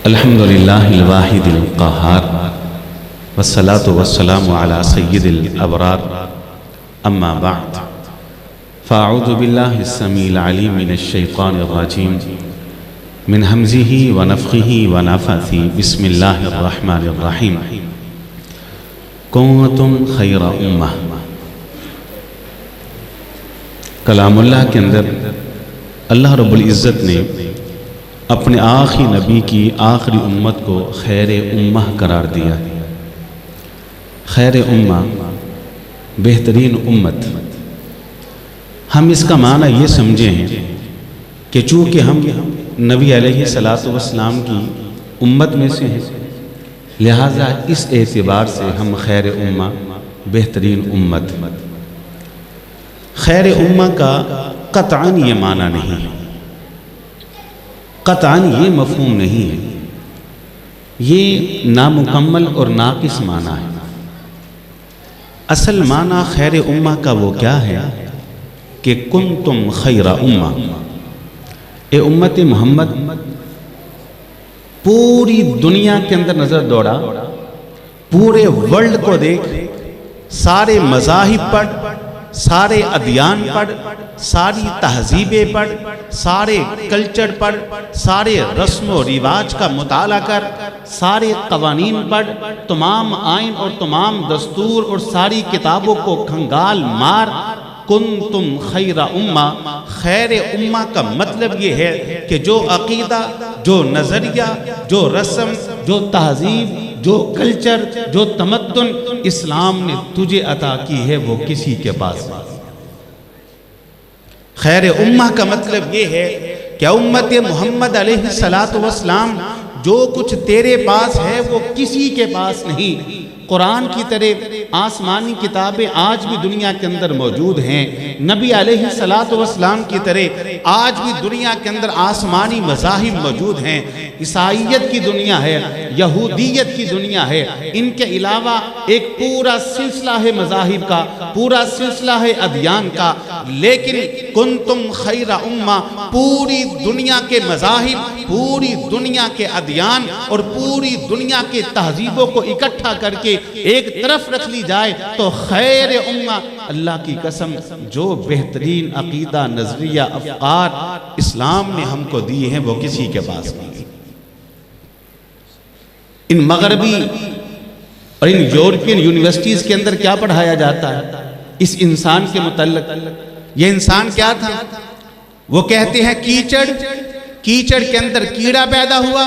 الحمد للہ الواحد القہار والصلاة والسلام علی سید الابرار اما بعد فاعوذ باللہ السمیع العلیم من الشیطان الرجیم من حمزہ ونفخہ ونفثہ بسم اللہ الرحمن الرحیم کنتم خیر امہ۔ کلام اللہ کے اندر اللہ رب العزت نے اپنے آخری نبی کی آخری امت کو خیر امہ قرار دیا۔ خیر امہ، بہترین امت۔ ہم اس کا معنی یہ سمجھے ہیں کہ چونکہ ہم نبی علیہ السلام کی امت میں سے ہیں، لہٰذا اس اعتبار سے ہم خیر امہ، بہترین امت۔ خیر امہ کا قطعاً یہ معنی نہیں ہے، قطعاً یہ مفہوم نہیں ہے، یہ نامکمل اور ناقص معنی ہے۔ اصل معنی خیر امہ کا وہ کیا ہے کہ کنتم خیر امہ، اے امت محمد پوری دنیا کے اندر نظر دوڑا، پورے ورلڈ کو دیکھ، سارے مذاہب پڑھ، سارے ادیان پڑھ، ساری تہذیبیں پڑھ، سارے کلچر پڑھ، سارے رسم و رواج کا مطالعہ کر، سارے قوانین پڑھ، تمام آئین اور تمام دستور اور ساری کتابوں کو کھنگال مار۔ کنتم خیر امہ، خیر امہ کا مطلب یہ ہے کہ جو عقیدہ، جو نظریہ، جو رسم، جو تہذیب، جو کلچر، جو تمدن اسلام نے تجھے عطا کی ہے وہ کسی کے پاس نہیں۔ خیر امہ کا مطلب یہ ہے کہ امت محمد علیہ السلام جو کچھ تیرے پاس ہے وہ کسی کے پاس نہیں۔ قرآن کی طرح آسمانی کتابیں آج بھی دنیا کے اندر موجود ہیں، نبی علیہ السلام کی طرح آج بھی دنیا کے اندر آسمانی مذاہب موجود ہیں۔ عیسائیت کی دنیا ہے، یہودیت کی دنیا ہے، ان کے علاوہ ایک پورا سلسلہ ہے مذاہب کا، پورا سلسلہ ہے ادیان کا۔ لیکن کنتم خیر امہ، پوری دنیا کے مذاہب، پوری دنیا کے ادیان اور پوری دنیا کے تہذیبوں کو اکٹھا کر کے ایک طرف رکھ لی جائے تو خیر امہ، اللہ کی قسم جو بہترین عقیدہ، نظریہ، افکار اسلام نے ہم کو دیے ہیں وہ کسی کے پاس نہیں۔ ان مغربی اور ان یورپین یونیورسٹیز کے اندر کیا پڑھایا جاتا ہے اس انسان کے متعلق؟ یہ انسان کیا تھا؟ وہ کہتے ہیں کیچڑ کے اندر کیڑا پیدا ہوا،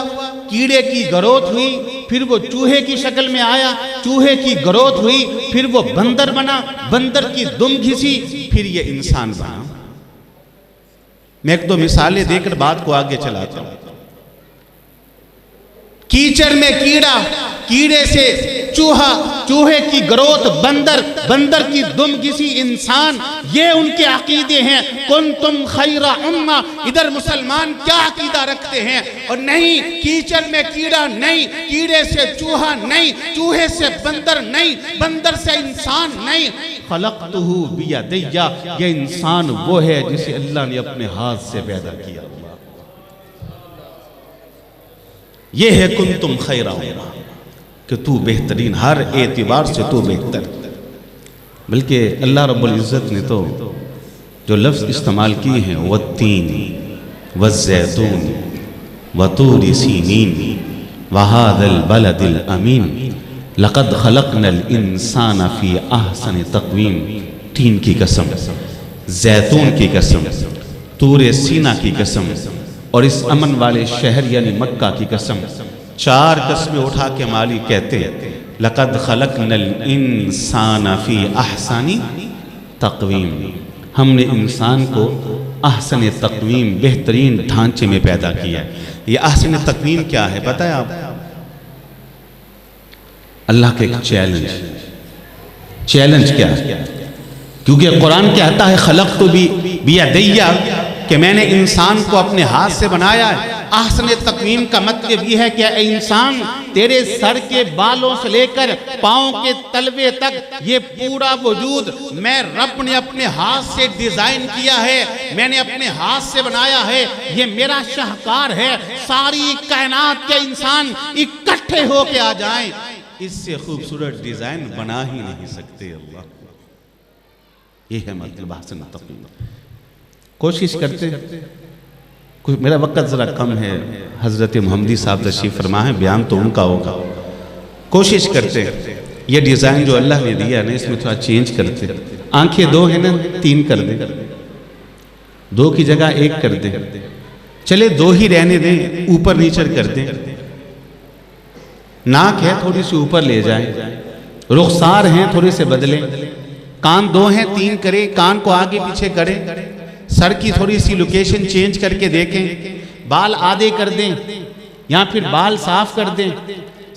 کیڑے کی گروتھ ہوئی، پھر وہ چوہے کی شکل میں آیا، چوہے کی گروتھ ہوئی، پھر وہ بندر بنا، بندر کی دم گھسی، پھر یہ انسان بنا۔ میں ایک دو مثالیں دے کر بات کو آگے چلاتا ہوں۔ کیچڑ میں کیڑا، کیڑے سے چوہا، چوہے کی گروتھ بندر، بندر کی دم گھسی انسان، یہ ان کے عقیدے ہیں۔ کنتم خیر امہ، ادھر مسلمان کیا عقیدہ رکھتے ہیں؟ اور نہیں، کیچڑ میں کیڑا نہیں، کیڑے سے چوہا نہیں، چوہے سے بندر نہیں، بندر سے انسان نہیں۔ خلقتہ بیدی، یہ انسان وہ ہے جسے اللہ نے اپنے ہاتھ سے پیدا کیا۔ یہ ہے کنتم خیر امہ کہ تو بہترین، ہر اعتبار سے تو بہتر۔ بلکہ اللہ رب العزت نے تو جو لفظ استعمال کیے ہیں والتین والزیتون وطور سینین وہذا البلد الامین لقد خلقنا الانسان فی احسن تقویم۔ تین کی قسم، زیتون کی قسم، طور سینہ کی قسم اور اس امن والے شہر یعنی مکہ کی قسم، چار قسمیں اٹھا کے مالک کہتے ہیں لقد خلقنا الانسان فی احسن تقویم، ہم نے انسان کو احسن تقویم، بہترین ڈھانچے میں پیدا کیا ہے۔ یہ احسن تقویم کیا ہے پتہ ہے آپ؟ اللہ کا ایک چیلنج کیا ہے؟ کیونکہ قرآن کہتا ہے خلقت بیدی، کہ میں نے انسان کو اپنے ہاتھ سے بنایا ہے۔ احسن تقویم کا مطلب یہ ہے کہ اے انسان تیرے سر کے بالوں سے لے کر پاؤں کے تلوے تک یہ پورا وجود میں رب نے اپنے ہاتھ سے ڈیزائن کیا ہے، میں نے اپنے ہاتھ سے بنایا ہے، یہ میرا شاہکار ہے، ساری کائنات کے انسان اکٹھے ہو کے آ جائیں، اس سے خوبصورت ڈیزائن بنا ہی نہیں سکتے اللہ۔ یہ ہے مطلب احسن تقویم۔ کوشش کرتے، میرا وقت ذرا کم ہے، حضرت محمدی صاحب تشریف فرما ہے، بیان تو ان کا ہوگا، کوشش کرتے یہ ڈیزائن جو اللہ نے دیا نا اس میں تھوڑا چینج کرتے، آنکھیں 2 ہیں نا 3 کر دیں، 2 کی جگہ 1 کر دیں، چلے 2 ہی رہنے دیں، اوپر نیچے کر دیں، ناک ہے تھوڑی سی اوپر لے جائیں، رخسار ہیں تھوڑے سے بدلیں، کان 2 ہیں 3 کریں، کان کو آگے پیچھے کریں، سر کی تھوڑی سی لوکیشن چینج کر کے دیکھیں، بال آدھے کر دیں یا پھر بال صاف کر دیں،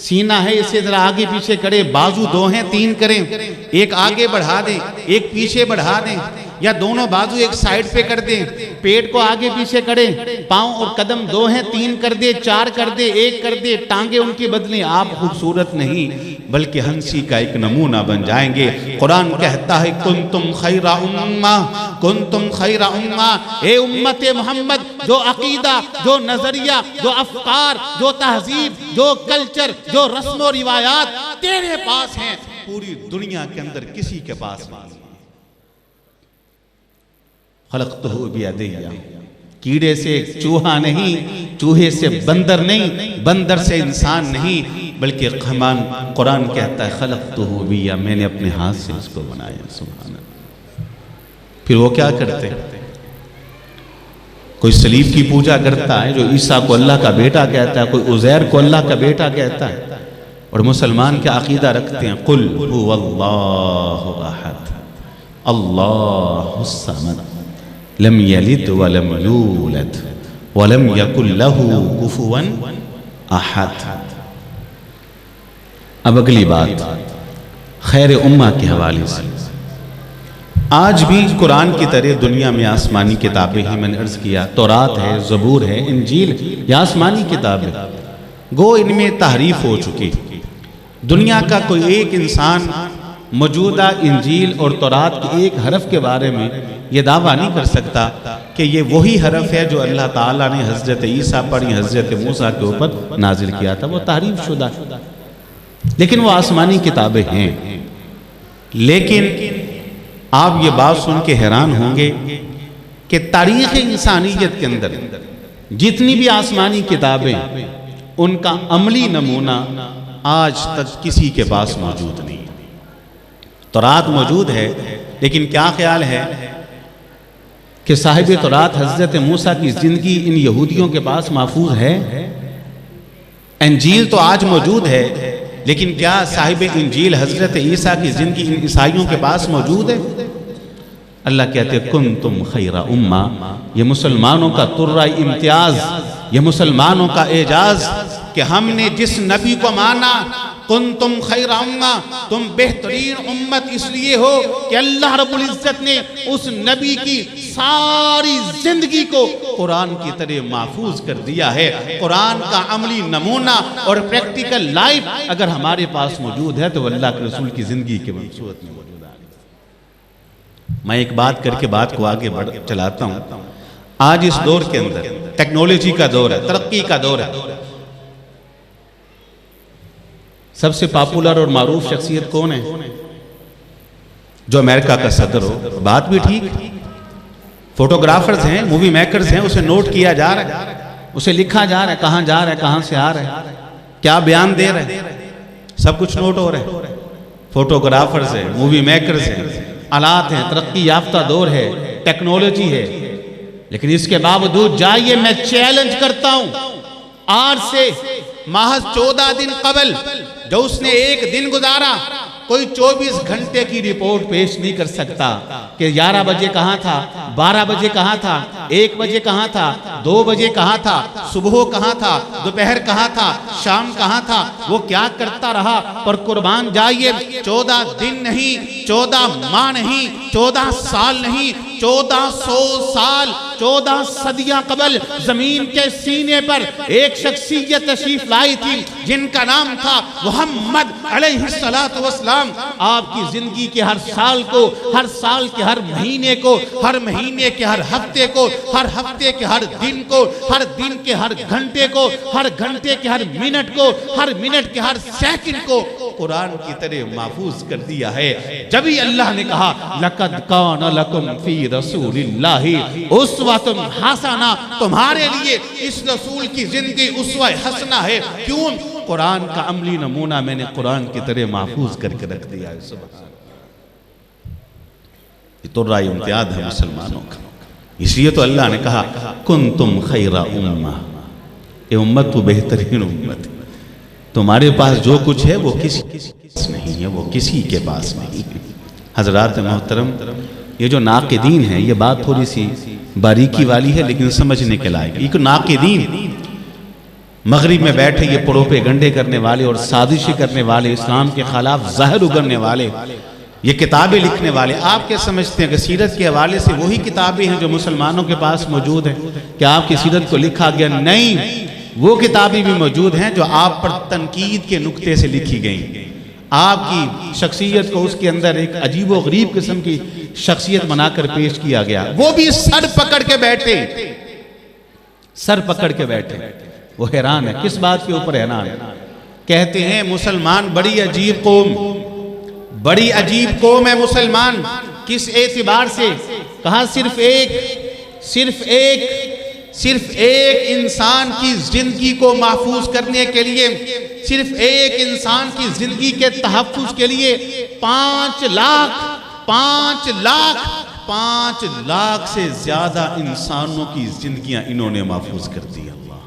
سینہ ہے اسے ذرا آگے پیچھے کریں، بازو 2 ہیں 3 کریں، ایک آگے بڑھا دیں ایک پیچھے بڑھا دیں، یا دونوں بازو ایک سائیڈ پہ کر دیں، پیٹ کو آگے پیچھے کریں، پاؤں اور قدم 2 ہیں 3 کر دیں، 4 کر دیں، 1 کر دیں، ٹانگیں ان کی بدلیں، آپ خوبصورت نہیں بلکہ ہنسی کا ایک نمونہ بن جائیں گے۔ قرآن کہتا ہے کنتم خیر امہ، کنتم خیر امہ، اے امت محمد، جو عقیدہ، جو نظریہ، جو افکار، جو تہذیب، جو کلچر، جو رسم و روایات تیرے پاس ہیں پوری دنیا کے اندر کسی کے پاس نہیں۔ خلقتہ بیدیہ، کیڑے سے چوہا نہیں، چوہے سے بندر نہیں، بندر سے انسان نہیں، بلکہ قرآن کہتا ہے خلقتہ بیدیہ، میں نے اپنے ہاتھ سے اس کو بنایا۔ سبحان اللہ۔ پھر وہ کیا کرتے؟ کوئی صلیب کی پوجا کرتا ہے جو عیسیٰ کو اللہ کا بیٹا کہتا ہے، کوئی عزیر کو اللہ کا بیٹا کہتا ہے، اور مسلمان کے عقیدہ رکھتے ہیں قل هو اللہ احد اللہ الصمد لم یلد ولم یولد ولم یکن لہ کفوا احد۔ اب اگلی بات خیر امہ کے حوالے سے، آج بھی قرآن کی طرح دنیا میں آسمانی کتابیں ہیں، میں نے عرض کیا تورات ہے، زبور ہے، انجیل، یہ آسمانی کتابیں، گو ان میں تحریف ہو چکی۔ دنیا کا کوئی ایک انسان موجودہ انجیل اور تورات کے ایک حرف کے بارے میں یہ دعویٰ نہیں کر سکتا کہ یہ وہی حرف ہے جو اللہ تعالیٰ نے حضرت عیسیٰ پر یا حضرت موسیٰ کے اوپر نازل کیا تھا، وہ تحریف شدہ، لیکن وہ آسمانی کتابیں ہیں۔ لیکن آپ یہ بات سن کے حیران ہوں گے کہ تاریخ انسانیت کے اندر جتنی بھی آسمانی کتابیں ان کا عملی نمونہ آج تک کسی کے پاس موجود نہیں۔ تورات موجود ہے، لیکن کیا خیال ہے کہ صاحب تورات حضرت موسیٰ کی زندگی ان یہودیوں کے پاس محفوظ ہے؟ انجیل تو آج موجود ہے، لیکن کیا صاحب انجیل حضرت عیسیٰ کی زندگی ان عیسائیوں کے پاس موجود ہے؟ اللہ کہتے کنتم خیر امہ، یہ مسلمانوں کا ترہ امتیاز، یہ مسلمانوں کا اعجاز کہ ہم نے جس نبی کو مانا، کنتم خیر امہ، تم بہترین امت اس لیے ہو کہ اللہ رب العزت نے اس نبی کی ساری زندگی کو قرآن کی طرح محفوظ کر دیا ہے۔ قرآن کا عملی نمونہ اور پریکٹیکل لائف اگر ہمارے پاس موجود ہے تو اللہ کے رسول کی زندگی کے صورت میں موجود ہے۔ میں ایک بات کر کے بات کو آگے چلاتا ہوں۔ آج اس دور کے اندر ٹیکنالوجی کا دور ہے، ترقی کا دور ہے، سب سے پاپولر اور معروف شخصیت کون ہے؟ جو امریکہ کا صدر ہو، بات بھی ٹھیک، فوٹوگرافرز ہیں، مووی میکرز ہیں، اسے نوٹ کیا جا رہا ہے، اسے لکھا جا رہا ہے، کہاں جا رہا ہے، کہاں سے آ رہا ہے، کیا بیان دے رہا ہے، سب کچھ نوٹ ہو رہا ہے۔ فوٹوگرافرز ہیں، مووی میکرز ہیں، آلات ہیں، ترقی یافتہ دور ہے، ٹیکنالوجی ہے، لیکن اس کے باوجود جائیے میں چیلنج کرتا ہوں، آج سے محض 14 دن قبل جو اس نے ایک دن گزارا، کوئی 24 گھنٹے کی رپورٹ پیش نہیں کر سکتا کہ 11 بجے کہاں تھا، 12 بجے کہاں تھا، 1 بجے کہاں تھا، 2 بجے کہاں تھا، صبح کہاں تھا، دوپہر کہاں تھا، شام کہاں تھا، وہ کیا کرتا رہا؟ پر قربان جائیے 14 دن نہیں، 14 ماہ نہیں، 14 سال نہیں، 1400 سال، 14 صدیاں قبل زمین کے سینے پر ایک شخصیت تشریف لائی تھی جن کا نام تھا محمد علیہ السلام۔ آپ کی زندگی کے ہر سال کو، ہر سال کے ہر مہینے کو، ہر مہینے کے ہر ہفتے کو، ہر ہفتے کے ہر دن کو، ہر دن کے ہر گھنٹے کو، ہر گھنٹے کے ہر منٹ کو، ہر منٹ کے ہر سیکنڈ کو قرآن کی طرح محفوظ کر دیا ہے۔ جبھی اللہ نے کہا لَقَدْ كَانَ لَكُمْ فِي رَسُولِ اللَّهِ أُسْوَةٌ حَسَنَةٌ، تمہارے لیے اس رسول کی زندگی اسوہ حسنہ ہے۔ کیوں؟ قرآن کا عملی نمونہ میں نے قرآن کی طرح محفوظ کر کے رکھ دیا ہے۔ سبحان، یہ تو رائے امتیاز ہے مسلمانوں کا۔ اس لیے تو اللہ نے کہا کنتم خیر امہ، اے امت تو بہترین امت، تمہارے پاس جو کچھ ہے وہ کسی کے پاس نہیں ہے، وہ کسی کے پاس نہیں ہے۔ حضرات محترم، یہ جو ناقدین ہیں، یہ بات تھوڑی سی باریکی والی ہے لیکن سمجھنے کے لائق۔ یہ ناقدین مغرب میں بیٹھے یہ پروپیگنڈے کرنے والے اور سازشیں کرنے والے، اسلام کے خلاف زہر اگلنے والے، یہ کتابیں لکھنے والے، آپ کیا سمجھتے ہیں کہ سیرت کے حوالے سے وہی کتابیں ہیں جو مسلمانوں کے پاس موجود ہیں؟ کیا آپ کی سیرت کو لکھا گیا؟ نہیں، وہ کتابیں بھی موجود ہیں جو آپ پر تنقید کے نقطے سے لکھی گئیں۔ آپ کی شخصیت کو اس کے اندر ایک عجیب و غریب قسم کی شخصیت بنا کر پیش کیا گیا۔ وہ بھی سر پکڑ کے بیٹھے، سر پکڑ کے بیٹھے۔ وہ حیران ہے، کس بات کے اوپر حیران ہے؟ کہتے ہیں مسلمان بڑی عجیب قوم، بڑی عجیب قوم ہے مسلمان۔ کس اعتبار سے؟ کہا صرف ایک انسان کی زندگی کو محفوظ کرنے کے لیے، صرف ایک انسان کی زندگی کے تحفظ کے لیے 5 لاکھ سے زیادہ انسانوں کی زندگیاں انہوں نے محفوظ کر دی۔ اللہ،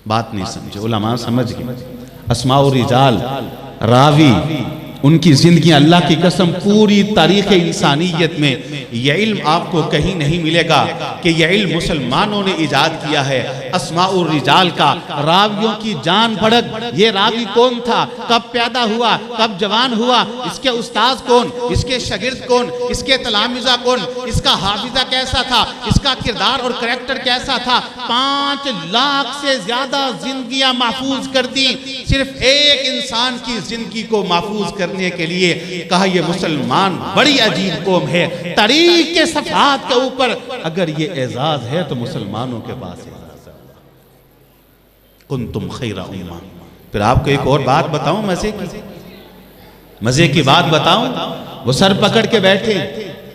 بات نہیں سمجھے، علماء سمجھ گئے۔ اسماء الرجال، راوی، ان کی زندگیاں اللہ کی قسم پوری تاریخ انسانیت میں یہ علم آپ کو کہیں نہیں ملے گا کہ یہ علم مسلمانوں نے ایجاد کیا ہے۔ اسماء الرجال کا، راویوں کی جان بھڑک، یہ راوی کون تھا، کب پیدا ہوا، کب جوان ہوا، اس کے استاذ کون، اس کے شاگرد کون، اس کے تلامذہ کون، اس کا حافظہ کیسا تھا، اس کا کردار اور کریکٹر کیسا تھا۔ 5 لاکھ سے زیادہ زندگیاں محفوظ کر دی صرف ایک انسان کی زندگی کو محفوظ کرنے کے لیے۔ کہا یہ مسلمان بڑی عجیب قوم ہے۔ تاریخ کے صفحات کے اوپر اگر یہ اعزاز ہے تو مسلمانوں کے پاس اعزاز ہے۔ کنتم خیر امہ۔ پھر آپ کو ایک اور بات بتاؤں، مزے کی بات بتاؤں، وہ سر پکڑ کے بیٹھے،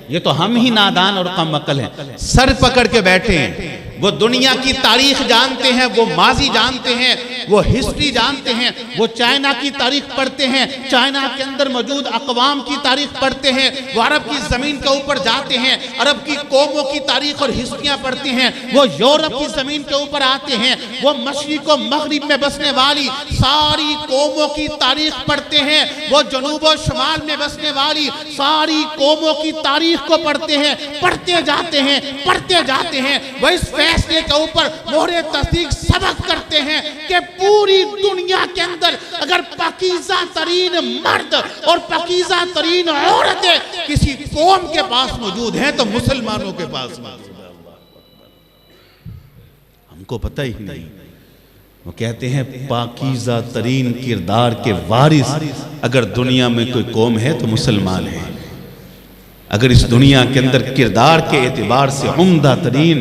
یہ تو ہم ہی نادان اور کم عقل ہیں، سر پکڑ کے بیٹھے ہیں۔ وہ دنیا کی تاریخ جانتے ہیں، وہ ماضی جانتے ہیں، وہ ہسٹری جانتے ہیں، وہ چائنا کی تاریخ پڑھتے ہیں، چائنا کے اندر موجود اقوام کی تاریخ پڑھتے ہیں، وہ عرب کی زمین کے اوپر جاتے ہیں، عرب کی قوموں کی تاریخ اور ہسٹریاں پڑھتے ہیں، وہ یورپ کی زمین کے اوپر آتے ہیں، وہ مشرق و مغرب میں بسنے والی ساری قوموں کی تاریخ پڑھتے ہیں، وہ جنوب و شمال میں بسنے والی ساری قوموں کی تاریخ کو پڑھتے ہیں، پڑھتے جاتے ہیں، وہ اس فیصلے کے اوپر مہر تصدیق سبق کرتے ہیں کہ پوری دنیا کے اندر اگر پاکیزہ ترین مرد اور پاکیزہ ترین عورتیں کسی قوم کے پاس موجود ہیں تو مسلمانوں کے پاس موجود ہے۔ ہم کو پتہ ہی نہیں۔ وہ کہتے ہیں پاکیزہ ترین کردار کے وارث اگر دنیا میں کوئی قوم ہے تو مسلمان ہے۔ اگر اس دنیا کے اندر کردار کے اعتبار سے عمدہ ترین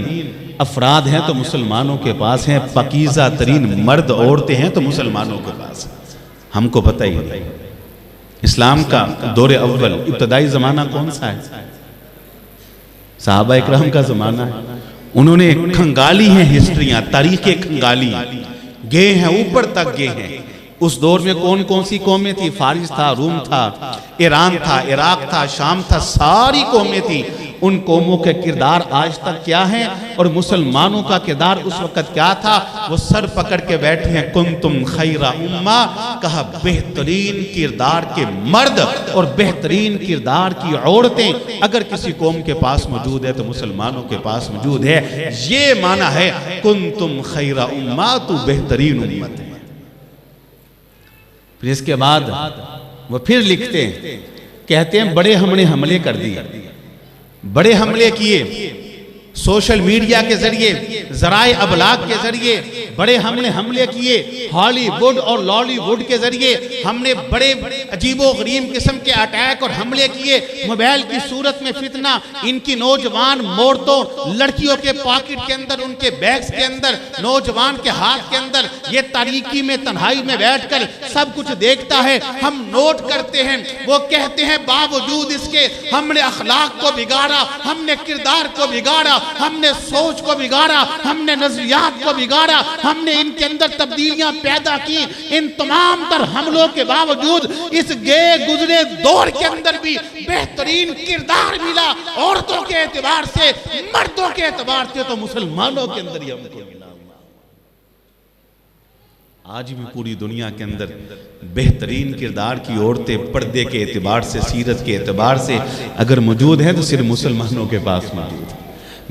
افراد ہیں تو مسلمانوں کے پاس ہیں، پاکیزہ ترین مرد عورتیں ہیں تو مسلمانوں کے پاس ہیں۔ ہم کو پتہ ہی نہیں۔ اسلام کا دور اول ابتدائی زمانہ کون سا ہے؟ صحابہ اکرام کا زمانہ ہے۔ انہوں نے کھنگالی ہیں ہسٹریاں، تاریخیں کھنگالی گئے ہیں، اوپر تک گئے ہیں۔ اس دور میں کون کون سی قومیں تھی؟ فارس تھا، روم تھا، ایران تھا، عراق تھا، شام تھا، ساری قومیں تھی۔ ان قوموں کے کردار آج تک کیا ہیں اور مسلمانوں کا کردار اس وقت کیا تھا، وہ سر پکڑ کے بیٹھے ہیں کنتم خیر امہ، کہا بہترین کردار کے مرد اور بہترین کردار کی عورتیں اگر کسی قوم کے پاس موجود ہے تو مسلمانوں کے پاس موجود ہے۔ یہ معنی ہے کنتم خیر امہ، تو بہترین امت ہے۔ پھر اس کے بعد وہ پھر لکھتے ہیں، کہتے ہیں بڑے ہم نے حملے کر دیے، بڑے حملے کیے، سوشل میڈیا کے ذریعے، ذرائع ابلاغ کے ذریعے بڑے ہم نے حملے کیے، ہالی ووڈ اور لالی ووڈ کے ذریعے ہم نے بڑے عجیب و غریب قسم کے اٹیک اور حملے کیے، موبائل کی صورت میں فتنہ، ان کی نوجوان عورتوں لڑکیوں کے پاکٹ کے اندر، ان کے بیگز کے اندر، نوجوان کے ہاتھ کے اندر، یہ تاریکی میں تنہائی میں بیٹھ کر سب کچھ دیکھتا ہے، ہم نوٹ کرتے ہیں، وہ کہتے ہیں باوجود اس کے ہم نے اخلاق کو بگاڑا، ہم نے کردار کو بگاڑا، ہم نے سوچ کو بگاڑا، ہم نے نظریات کو بگاڑا، ہم نے ان کے اندر تبدیلیاں پیدا کی، ان تمام تر حملوں کے باوجود اس گئے گزرے دور کے اندر بھی بہترین کردار ملا، عورتوں کے اعتبار سے، مردوں کے اعتبار سے تو مسلمانوں کے اندر ہی ہم کو ملا۔ آج بھی پوری دنیا کے اندر بہترین کردار کی عورتیں پردے کے اعتبار سے، سیرت کے اعتبار سے اگر موجود ہیں تو صرف مسلمانوں کے پاس موجود ہیں۔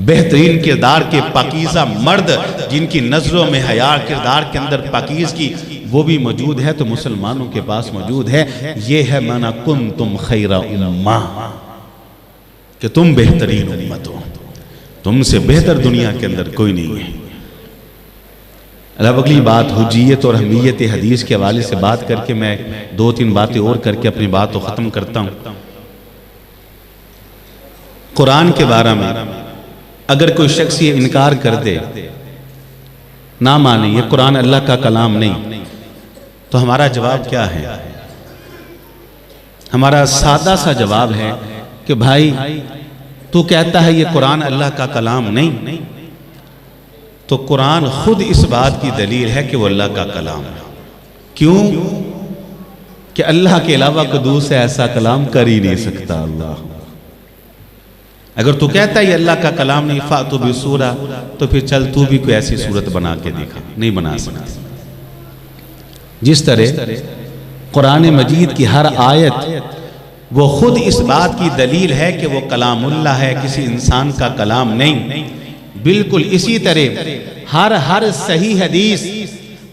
بہترین کردار کے پاکیزہ مرد جن کی نظروں میں حیا کردار کے اندر پاکیزگی وہ بھی موجود ہے تو مسلمانوں کے پاس موجود ہے۔ یہ ہے معنی کنتم خیر امہ، کہ تم بہترین امت ہو، تم سے بہتر دنیا کے اندر کوئی نہیں ہے۔ اب اگلی بات حجیت اور اہمیت حدیث کے حوالے سے بات کر کے میں 2-3 باتیں اور کر کے اپنی بات کو ختم کرتا ہوں۔ قرآن کے بارے میں اگر کوئی شخص یہ انکار کر دے، نہ مانے یہ قرآن اللہ کا کلام نہیں، تو ہمارا جواب کیا ہے؟ ہمارا سادہ سا جواب ہے کہ بھائی تو کہتا ہے یہ قرآن اللہ کا کلام نہیں، تو قرآن خود اس بات کی دلیل ہے کہ وہ اللہ کا کلام ہے۔ کیوں؟ کہ اللہ کے علاوہ کوئی دوسرا ایسا کلام کر ہی نہیں سکتا۔ اللہ اگر تو کہتا ہے یہ اللہ کا کلام نہیں، فَأْتُوا بِسُورَةٍ، تو پھر چل تو بھی کوئی ایسی صورت بنا کے دیکھا، نہیں بنا سکتا۔ جس طرح قرآن مجید کی ہر آیت وہ خود اس بات کی دلیل ہے کہ وہ کلام اللہ ہے، کسی انسان کا کلام نہیں، بالکل اسی طرح ہر صحیح حدیث،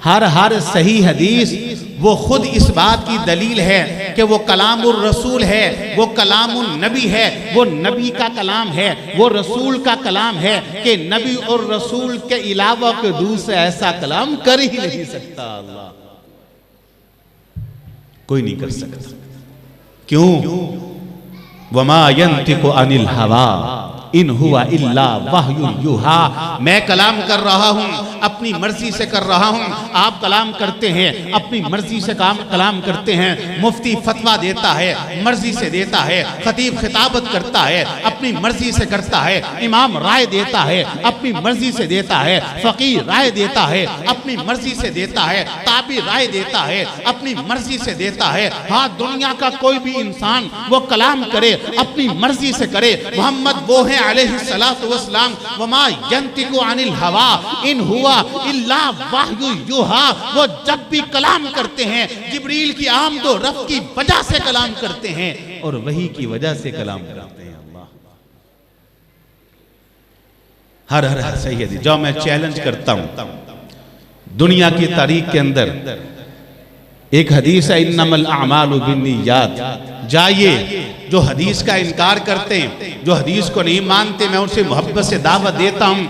ہر صحیح حدیث وہ خود اس بات کی دلیل ہے کہ وہ کلام الرسول ہے، وہ کلام النبی ہے، وہ نبی کا کلام ہے، وہ رسول کا کلام ہے، کہ نبی اور رسول کے علاوہ کوئی دوسرا ایسا کلام کر ہی نہیں سکتا۔ اللہ کوئی نہیں کر سکتا۔ کیوں؟ وَمَا يَنْتِقُ عَنِ الْهَوَىٰ ان ہوا الا وحی یوحیٰ، میں کلام کر رہا ہوں، اپنی مرضی سے کر رہا ہوں، آپ کلام کرتے ہیں، اپنی مرضی سے کلام کرتے ہیں، مفتی فتویٰ دیتا ہے، مرضی سے دیتا ہے، خطیب خطابت کرتا ہے، اپنی مرضی سے کرتا ہے، امام رائے دیتا ہے، اپنی مرضی سے دیتا ہے، فقیہ رائے دیتا ہے، اپنی مرضی سے دیتا ہے، تابعی رائے دیتا ہے، اپنی مرضی سے دیتا ہے۔ ہاں دنیا کا کوئی بھی انسان وہ کلام کرے، اپنی مرضی سے کرے، محمد وہ ہیں علیہ السلام، وما ینطق عن الہویٰ ان ہوا الا وحی یوحیٰ، وہ جب بھی کلام کرتے ہیں جبریل کی آمد و رفع کی وجہ سے کلام کرتے ہیں اور وحی کی وجہ سے کلام کرتے ہیں۔ اللہ ہر صحیح حدیث، جو میں چیلنج کرتا ہوں دنیا کی تاریخ کے اندر ایک حدیث ہے انما الاعمال بالنیات، جائیے جو حدیث کا انکار کرتے ہیں، جو حدیث کو نہیں مانتے، میں ان سے محبت سے دعوت دیتا ہوں،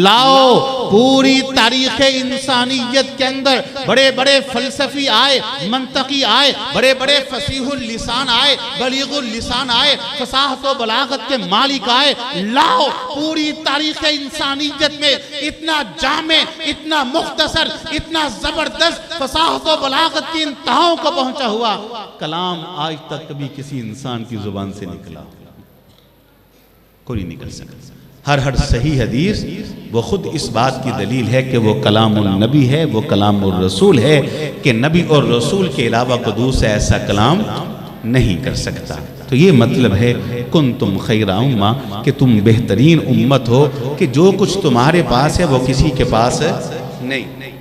لاؤ پوری تاریخ انسانیت کے اندر بڑے بڑے فلسفی آئے، منطقی آئے، بڑے بڑے فصیح اللسان آئے، بلیغ اللسان آئے، فصاحت و بلاغت کے مالک آئے، لاؤ پوری تاریخ انسانیت میں اتنا جامع، اتنا مختصر، اتنا زبردست فصاحت و بلاغت کی انتہاؤں کو پہنچا ہوا کلام آج تک کبھی کسی انسان کی زبان سے نکلا کوئی نہیں کر سکتا۔ ہر صحیح حدیث وہ خود اس بات کی دلیل ہے کہ وہ کلام النبی ہے، وہ کلام الرسول ہے، کہ نبی اور رسول کے علاوہ کوئی دوسرا ایسا کلام نہیں کر سکتا۔ تو یہ مطلب ہے کنتم خیر امہ کہ تم بہترین امت ہو کہ جو کچھ تمہارے پاس ہے وہ کسی کے پاس نہیں۔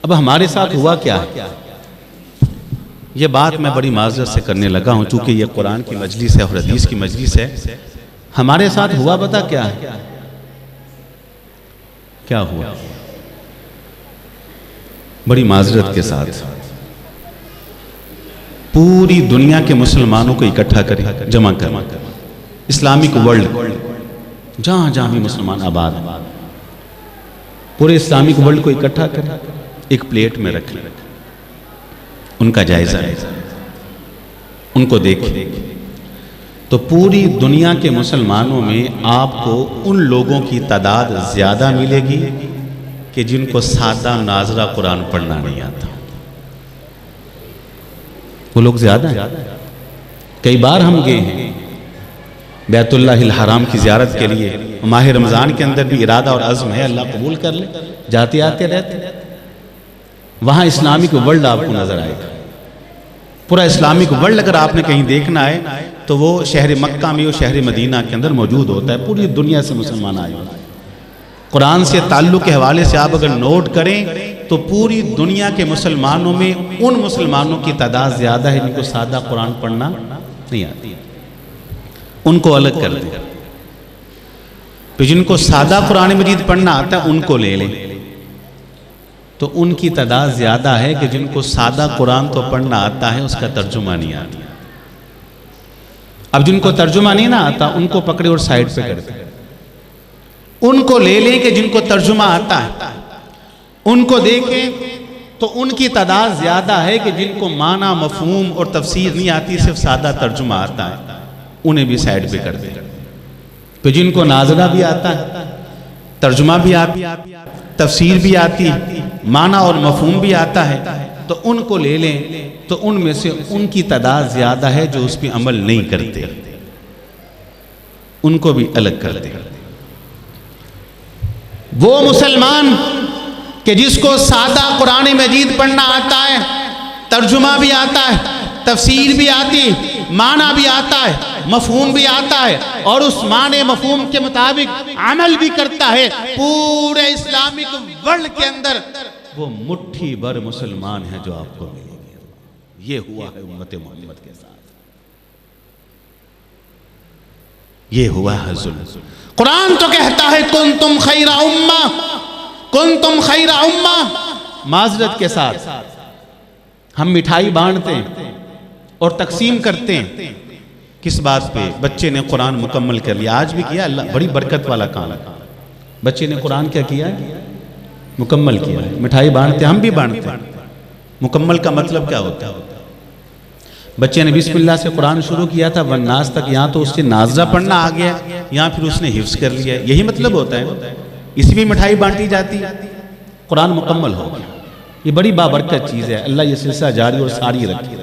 اب ہمارے ساتھ ہوا کیا ہے؟ یہ بات میں بڑی معذرت سے کرنے لگا ہوں چونکہ یہ قرآن کی مجلس ہے اور حدیث کی مجلس ہے۔ ہمارے ساتھ ہوا پتہ کیا ہے؟ کیا ہوا؟ بڑی معذرت کے ساتھ پوری دنیا کے مسلمانوں کو اکٹھا کریں، جمع کریں، اسلامک ورلڈ جہاں جہاں بھی مسلمان آباد پورے اسلامک ورلڈ کو اکٹھا کریں، ایک پلیٹ میں رکھ لیں، ان کا جائزہ ہے، ان کو دیکھیں تو پوری دنیا کے مسلمانوں میں آپ کو ان لوگوں کی تعداد زیادہ ملے گی کہ جن کو سادہ ناظرہ قرآن پڑھنا نہیں آتا۔ وہ لوگ زیادہ ہیں۔ کئی بار ہم گئے ہیں بیت اللہ الحرام کی زیارت کے لیے، ماہ رمضان کے اندر بھی ارادہ اور عزم ہے، اللہ قبول کر لے، جاتے آتے رہتے، وہاں اسلامک ورلڈ آپ کو نظر آئے گا۔ پورا اسلامک ورلڈ اگر آپ نے کہیں دیکھنا ہے تو وہ شہر مکہ میں اور شہر مدینہ کے اندر موجود ہوتا ہے، پوری دنیا سے مسلمان آئے ہوتے ہیں۔ قرآن سے تعلق کے حوالے سے آپ اگر نوٹ کریں تو پوری دنیا کے مسلمانوں میں ان مسلمانوں کی تعداد زیادہ ہے جن کو سادہ قرآن پڑھنا نہیں آتی، ان کو الگ کر دیں۔ پھر جن کو سادہ قرآن مجید پڑھنا آتا ہے ان کو لے لیں، تو ان کی تعداد زیادہ ہے کہ جن کو سادہ قرآن تو پڑھنا آتا ہے اس کا ترجمہ نہیں آتا۔ اب جن کو ترجمہ نہیں نہ آتا ان کو پکڑے اور سائیڈ پہ کر دیں، ان کو لے لیں کہ جن کو ترجمہ آتا ہے، ان کو دیکھیں تو ان کی تعداد زیادہ ہے کہ جن کو معنی مفہوم اور تفسیر نہیں آتی، صرف سادہ ترجمہ آتا ہے، انہیں بھی سائیڈ پہ کر دیں۔ پھر جن کو ناظرہ بھی آتا ہے، ترجمہ بھی آتی، تفسیر بھی آتی، معنی اور مفہوم بھی آتا ہے، تو ان کو لے لیں، تو ان میں سے ان کی تعداد زیادہ ہے جو اس پہ عمل نہیں کرتے، ان کو بھی الگ کر دیں۔ وہ مسلمان کہ جس کو سادہ قرآن مجید پڑھنا آتا ہے، ترجمہ بھی آتا ہے، تفسیر بھی آتی، معنی بھی آتا ہے، مفہوم بھی آتا ہے، اور اس معنی مفہوم کے مطابق عمل بھی کرتا ہے، پورے اسلامک ورلڈ کے اندر وہ مٹھی بھر مسلمان ہیں جو آپ کو ملیں گے۔ یہ ہوا ہے امت محمد کے ساتھ، یہ ہوا ہے ظلم۔ قرآن تو کہتا ہے کنتم خیر امہ، کنتم خیر امہ۔ معذرت کے ساتھ ہم مٹھائی بانٹتے ہیں اور تقسیم کرتے ہیں، کس بات پہ؟ بچے نے قرآن مکمل کر لیا، آج بھی کیا، اللہ بڑی برکت والا کام ہے، بچے نے قرآن کیا کیا؟ مکمل کیا۔ مٹھائی بانٹتے ہیں، ہم بھی بانٹتے ہیں۔ مکمل کا مطلب کیا ہوتا ہے؟ بچے نے بسم اللہ سے قرآن شروع کیا تھا والناس تک، یہاں تو اس سے ناظرہ پڑھنا آ گیا، یہاں پھر اس نے حفظ کر لیا، یہی مطلب ہوتا ہے، اسی بھی مٹھائی بانٹی جاتی، قرآن مکمل ہو گیا۔ یہ بڑی بابرکت چیز ہے، اللہ یہ سلسلہ جاری اور ساری رکھے۔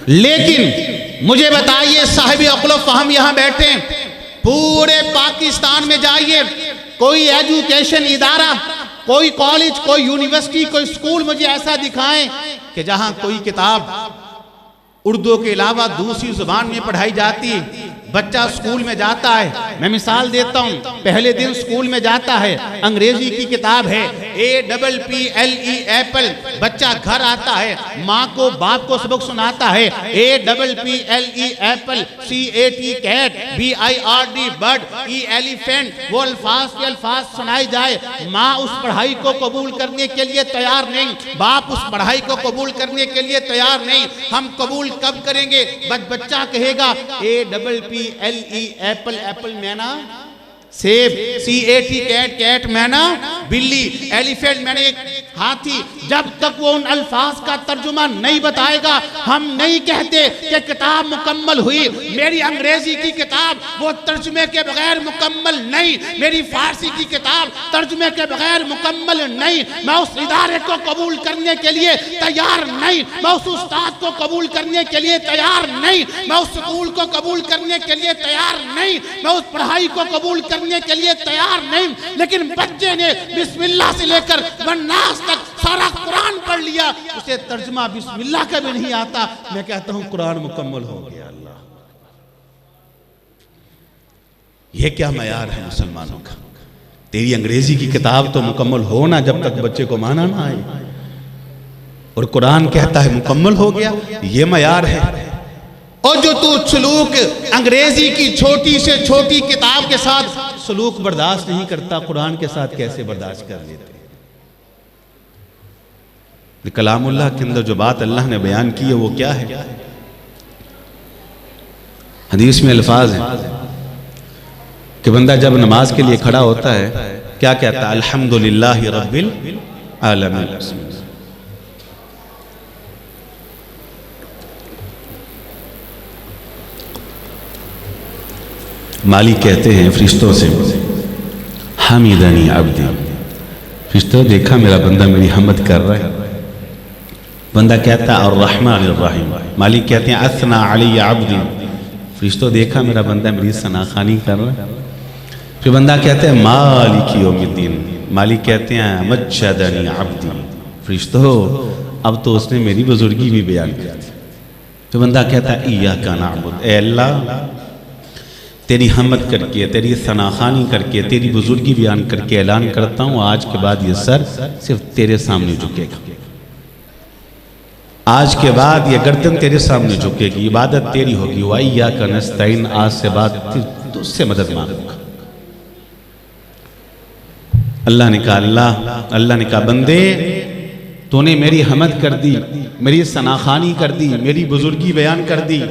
لیکن مجھے بتائیے صاحب عقل و فہم یہاں بیٹھے، پورے پاکستان میں جائیے، کوئی ایجوکیشن ادارہ، کوئی کالج، کوئی یونیورسٹی، کوئی سکول مجھے ایسا دکھائیں کہ جہاں کوئی کتاب اردو کے علاوہ دوسری زبان میں پڑھائی جاتی، بچہ سکول میں جاتا ہے، میں مثال دیتا ہوں، پہلے دن سکول میں جاتا ہے، انگریزی کی کتاب ہے APPLE ایپل، بچہ گھر آتا ہے، ماں کو باپ کو سبق سناتا ہے APPLE apple, CAT cat, BIRD bird, E elephant, وہ الفاظ کے الفاظ سنائی جائے، ماں اس پڑھائی کو قبول کرنے کے لیے تیار نہیں، باپ اس پڑھائی کو قبول کرنے کے لیے تیار نہیں۔ ہم قبول کب کریں گے؟ بچہ کہے گا APPLE ایپل، ایپل میں نا سیب، CAT کیٹ، کیٹ میں نا بلی، ایلیفینٹ میں نے ایک ہاتھی۔ جب تک وہ ان الفاظ کا ترجمہ نہیں بتائے گا ہم نہیں کہتے کہ کتاب مکمل ہوئی۔ میری انگریزی کی کتاب وہ ترجمے کے بغیر مکمل نہیں، میری فارسی کی کتاب ترجمے کے بغیر مکمل نہیں۔ میں اس ادارے کو قبول کرنے کے لیے تیار نہیں، میں اس استاد کو قبول کرنے کے لیے تیار نہیں، میں اس سکول کو قبول کرنے کے لیے تیار نہیں، میں اس پڑھائی کو قبول کرنے کے لیے تیار نہیں۔ لیکن بچے نے بسم اللہ سے لے کر والناس تک سارا قرآن پڑھ لیا، اسے ترجمہ بسم اللہ کا بھی نہیں آتا، میں کہتا ہوں قرآن مکمل ہو گیا۔ اللہ، یہ کیا معیار ہے مسلمانوں کا؟ تیری انگریزی کی کتاب تو مکمل ہونا جب تک بچے کو مانا نہ آئے، اور قرآن کہتا ہے مکمل ہو گیا، یہ معیار ہے۔ اور جو تو سلوک انگریزی کی چھوٹی سے چھوٹی کتاب کے ساتھ سلوک برداشت نہیں کرتا، قرآن کے ساتھ کیسے برداشت کر لیتے؟ کلام اللہ کے اندر جو بات اللہ نے بیان کی ہے وہ کیا ہے؟ حدیث میں الفاظ ہیں کہ بندہ جب نماز کے لیے کھڑا ہوتا ہے کیا کہتا ہے؟ الحمدللہ رب العالمین۔ مالک کہتے ہیں فرشتوں سے، حمیدنی عبدی، فرشتوں دیکھا میرا بندہ میری حمد کر رہا ہے۔ بندہ کہتا ہے الرحمن الرحیم، مالک کہتے ہیں اثنا علی عبدی، فرشتوں دیکھا میرا بندہ میری ثنا خوانی کر رہا ہے۔ پھر بندہ کہتا ہے مالک یوم الدین، مالک کہتے ہیں مجدنی عبدی، فرشتوں اب تو اس نے میری بزرگی بھی بیان کیا تھی۔ پھر بندہ کہتا ہے ایاک نعبد، اے اللہ تیری حمد کر کے، تیری ثنا خوانی کر کے، تیری بزرگی بیان کر کے اعلان کرتا ہوں آج کے بعد یہ سر صرف تیرے سامنے جھکے گا، آج کے بعد یہ گردن تیرے سامنے جھکے گی، عبادت تیری ہوگی۔ وَإِيَّاكَ نَسْتَعِينُ، آج سے بعد تجھ سے مدد مانگوں گا۔ اللہ نے کہا اللہ نے کہا بندے تو نے میری حمد کر دی، میری ثنا خوانی کر دی، میری بزرگی بیان کر دی،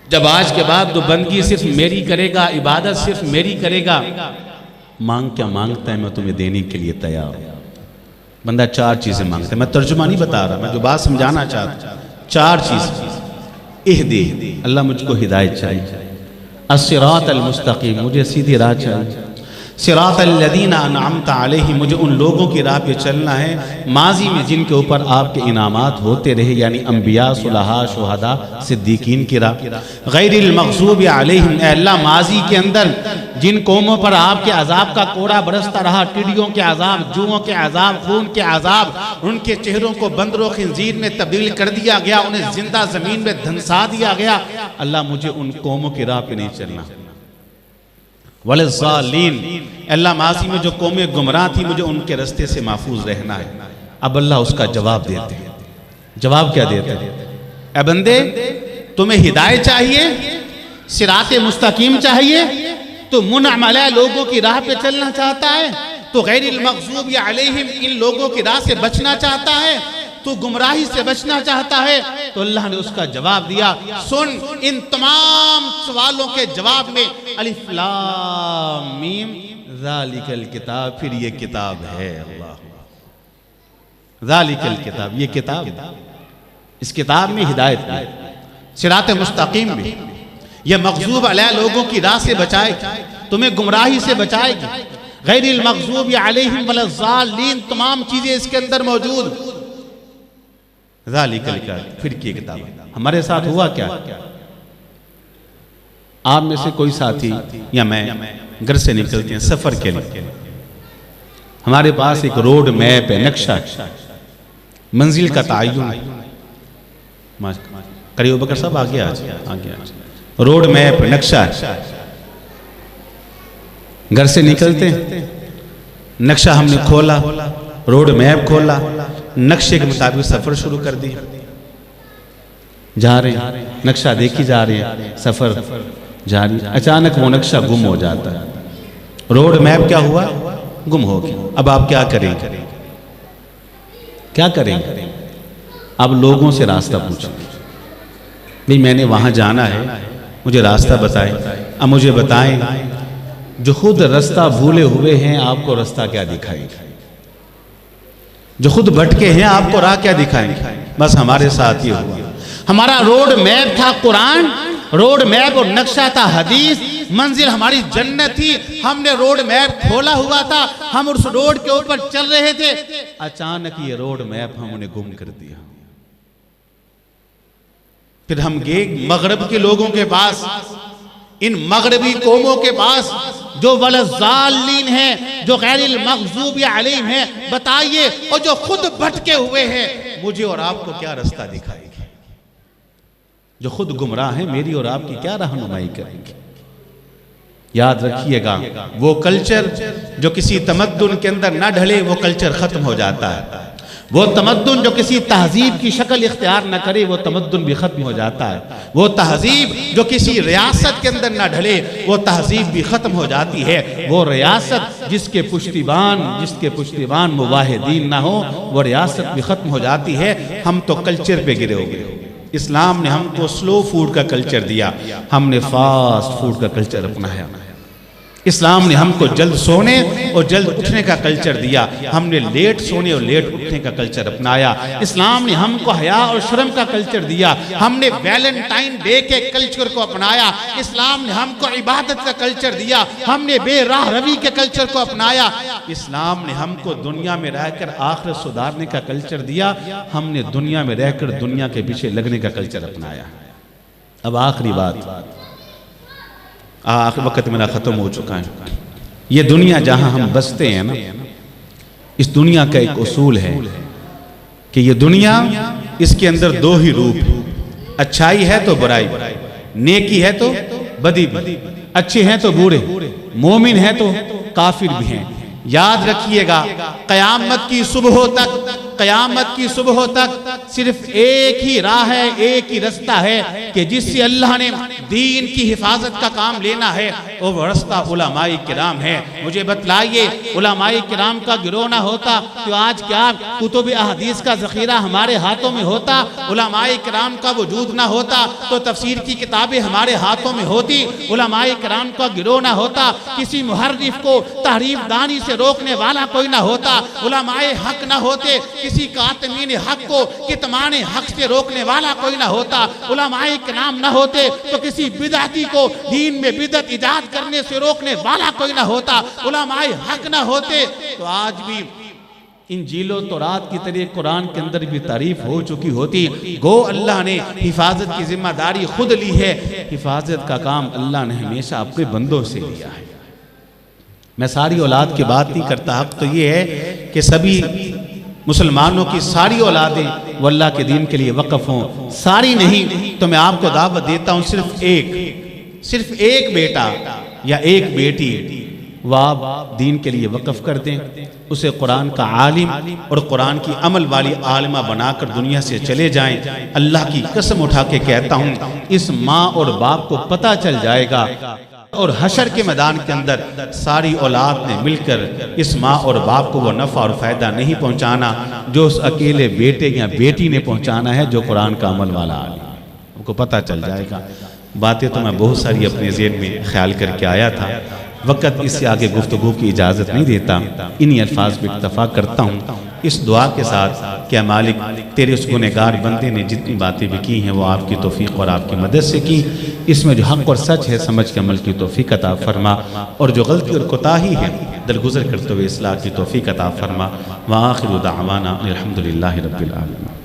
جب آج کے بعد تو بندگی صرف میری کرے گا، عبادت صرف میری کرے گا، مانگ کیا مانگتا ہے میں تمہیں دینے کے لیے تیار ہوں۔ بندہ چار چیزیں مانگتا ہے، میں ترجمہ نہیں بتا رہا، میں جو بات سمجھانا چاہتا ہوں، چار چیز۔ اہدی، اللہ مجھ کو ہدایت چاہیے، الصراط المستقیم، مجھے سیدھی راہ چاہیے، صراط الذین انعمت علیہم، مجھے ان لوگوں کی راہ پہ چلنا ہے ماضی میں جن کے اوپر آپ کے انعامات ہوتے رہے، یعنی انبیاء، صلحاء، شہداء، صدیقین کی راہ۔ غیر المغضوب علیہم، اے اللہ ماضی کے اندر جن قوموں پر آپ کے عذاب کا کوڑا برستا رہا، ٹڈیوں کے عذاب، جوؤں کے عذاب، خون کے عذاب، ان کے چہروں کو بندر و خنزیر میں تبدیل کر دیا گیا، انہیں زندہ زمین میں دھنسا دیا گیا، اللہ مجھے ان قوموں کی راہ پہ نہیں چلنا۔ وَلِلظَّالِّينَ، اللہ ماضی میں جو قومیں گمراہ تھی مجھے ان کے رستے سے محفوظ رہنا ہے۔ اب اللہ اس کا جواب دیتے ہیں، جواب کیا دیتے ہیں؟ اے بندے تمہیں ہدایت چاہیے، صراط مستقیم چاہیے، تو منعم علیہ لوگوں کی راہ پہ چلنا چاہتا ہے، تو غیر المغضوب علیہم ان لوگوں کی راہ سے بچنا چاہتا ہے، تو گمراہی سے بچنا چاہتا ہے، تو اللہ نے اس کا جواب دیا۔ سن ان تمام سوالوں کے جواب میں الف لام میم ذالک الکتاب، پھر یہ کتاب ہے، اللہ ذالک الکتاب، یہ کتاب، اس کتاب میں ہدایت بھی، صراط مستقیم بھی، یہ مغضوب علیہ لوگوں کی راہ سے بچائے گی، تمہیں گمراہی سے بچائے گی، غیر المغضوب علیہم ولا الضالین، تمام چیزیں اس کے اندر موجود۔ ذالک الکتاب، پھر کی کتاب۔ ہمارے ساتھ ہوا کیا؟ آپ میں سے کوئی ساتھی یا میں گھر سے نکلتے ہیں سفر کے لیے، ہمارے پاس ایک روڈ میپ ہے، نقشہ، منزل کا تعین، قریب بکر صاحب آگے آگے روڈ میپ نقشہ، گھر سے نکلتے ہیں، نقشہ ہم نے کھولا، روڈ میپ کھولا، نقشے کے مطابق سفر شروع کر دی، جا رہے ہیں، نقشہ دیکھی جا رہے ہیں، سفر جاری، اچانک وہ نقشہ گم ہو جاتا ہے، روڈ میپ کیا ہوا؟ گم ہو گیا۔ اب آپ کیا کریں گے؟ کیا کریں گے؟ اب لوگوں سے راستہ پوچھیں، نہیں میں نے وہاں جانا ہے، مجھے راستہ بتائیں۔ اب مجھے بتائیں جو خود رستہ بھولے ہوئے ہیں آپ کو رستہ کیا دکھائیں گے؟ جو خود بھٹکے ہیں آپ کو راہ کیا دکھائیں گے؟ بس ہمارے ساتھ یہ ہوا، ہمارا روڈ میپ تھا قرآن، روڈ میپ اور نقشہ تھا حدیث، منزل ہماری جنت تھی، ہم نے روڈ میپ کھولا ہوا تھا، ہم اس روڈ کے اوپر چل رہے تھے، اچانک یہ روڈ میپ ہم نے گم کر دیا۔ پھر ہم گئے مغرب کے لوگوں کے پاس، ان مغربی قوموں کے پاس، جو ولضالین ہیں، جو غیر المغضوب علیہم ہیں، بتائیے، اور جو خود بھٹکے ہوئے ہیں مجھے اور آپ کو کیا رستہ دکھائے گی؟ جو خود گمراہ ہیں میری اور آپ کی کیا رہنمائی کریں گے؟ یاد رکھیے گا، وہ کلچر جو کسی تمدن کے اندر نہ ڈھلے وہ کلچر ختم ہو جاتا ہے، وہ تمدن جو کسی تہذیب کی شکل اختیار نہ کرے وہ تمدن بھی ختم ہو جاتا ہے، وہ تہذیب جو کسی ریاست کے اندر نہ ڈھلے وہ تہذیب بھی ختم ہو جاتی ہے، وہ ریاست جس کے پشتیبان مواحدین نہ ہو وہ ریاست بھی ختم ہو جاتی ہے۔ ہم تو کلچر پہ گرے ہوئے، اسلام نے ہم کو سلو فوڈ کا کلچر دیا، ہم نے فاسٹ فوڈ کا کلچر اپنایا۔ اسلام نے ہم کو جلد سونے اور جلد اٹھنے کا کلچر دیا، ہم نے لیٹ سونے اور لیٹ اٹھنے کا کلچر اپنایا۔ اسلام نے ہم کو حیا اور شرم کا کلچر دیا، ہم نے ویلنٹائن ڈے کے کلچر کو اپنایا۔ اسلام نے ہم کو عبادت کا کلچر دیا، ہم نے بے راہ روی کے کلچر کو اپنایا۔ اسلام نے ہم کو دنیا میں رہ کر آخرت سدھارنے کا کلچر دیا، ہم نے دنیا میں رہ کر دنیا کے پیچھے لگنے کا کلچر اپنایا۔ اب آخری بات، وقت میرا ختم ہو چکا ہے۔ یہ دنیا جہاں ہم بستے ہیں نا، اس دنیا کا ایک اصول ہے کہ یہ دنیا، اس کے اندر دو ہی روپ ہیں، اچھائی ہے تو برائی، نیکی ہے تو بدی بھی، اچھے ہیں تو برے، مومن ہے تو کافر بھی ہیں۔ یاد رکھیے گا، قیامت کی صبح تک صرف ایک ہی راہ ہے، ایک ہی رستہ ہے کہ جس سے اللہ نے دین کی حفاظت کا کام لینا ہے، وہ رستہ علماء کرام ہے۔ مجھے بتلائیے، علماء کرام کا گروہ نہ ہوتا تو آج کیا کتب احادیث کا ذخیرہ ہمارے ہاتھوں میں ہوتا؟ علماء کرام کا وجود نہ ہوتا تو تفسیر کی کتابیں ہمارے ہاتھوں میں ہوتی؟ علماء کرام کا گروہ نہ ہوتا، کسی محرف کو تحریف دانی سے روکنے والا کوئی نہ ہوتا، علماء حق نہ ہوتے، کسی کاتمین حق کو کتمان حق سے روکنے والا کوئی نہ ہوتا، علماء کرام نہ ہوتے تو کسی بدعتی کو دین میں بدعت ایجاد کرنے سے روکنے والا کوئی نہ ہوتا، علماء حق نہ ہوتے تو آج بھی انجیل و تورات کی طرح قرآن کے اندر بھی تعریف ہو چکی ہوتی۔ گو اللہ نے حفاظت کی ذمہ داری خود لی ہے، حفاظت کا کام اللہ نے ہمیشہ اپنے بندوں سے لیا ہے۔ میں ساری اولاد کی بات نہیں کرتا، حق تو یہ ہے کہ سبھی مسلمانوں کی ساری اولادیں وہ اللہ کے دین کے لیے وقف ہوں، ساری نہیں تو میں آپ کو دعوت دیتا ہوں صرف ایک بیٹا یا ایک بیٹی وہ آپ دین کے لیے وقف کر دیں، اسے قرآن کا عالم اور قرآن کی عمل والی عالمہ بنا کر دنیا سے چلے جائیں۔ اللہ کی قسم اٹھا کے کہتا ہوں، اس ماں اور باپ کو پتہ چل جائے گا اور حشر کے میدان کے اندر ساری اولاد نے مل کر اس ماں اور باپ کو وہ نفع اور فائدہ نہیں پہنچانا جو اس اکیلے بیٹے یا بیٹی نے پہنچانا ہے جو قرآن کا عمل والا عالم، ان کو پتہ چل جائے گا۔ باتیں تو میں بہت ساری اپنے ذہن میں خیال کر کے آیا تھا، وقت اس سے آگے گفتگو کی اجازت نہیں دیتا، انہی الفاظ پہ اکتفا کرتا ہوں اس دعا کے ساتھ کہ اے مالک تیرے اس گنہگار بندے نے جتنی باتیں بھی کی ہیں وہ آپ کی توفیق اور آپ کی مدد سے کی، اس میں جو حق اور سچ ہے سمجھ کے عمل کی توفیق عطا فرما، اور جو غلطی اور کوتاہی ہے درگزر کرتے ہوئے اصلاح کی توفیق عطا فرما۔ وآخر دعوانا الحمدللہ رب العالمین۔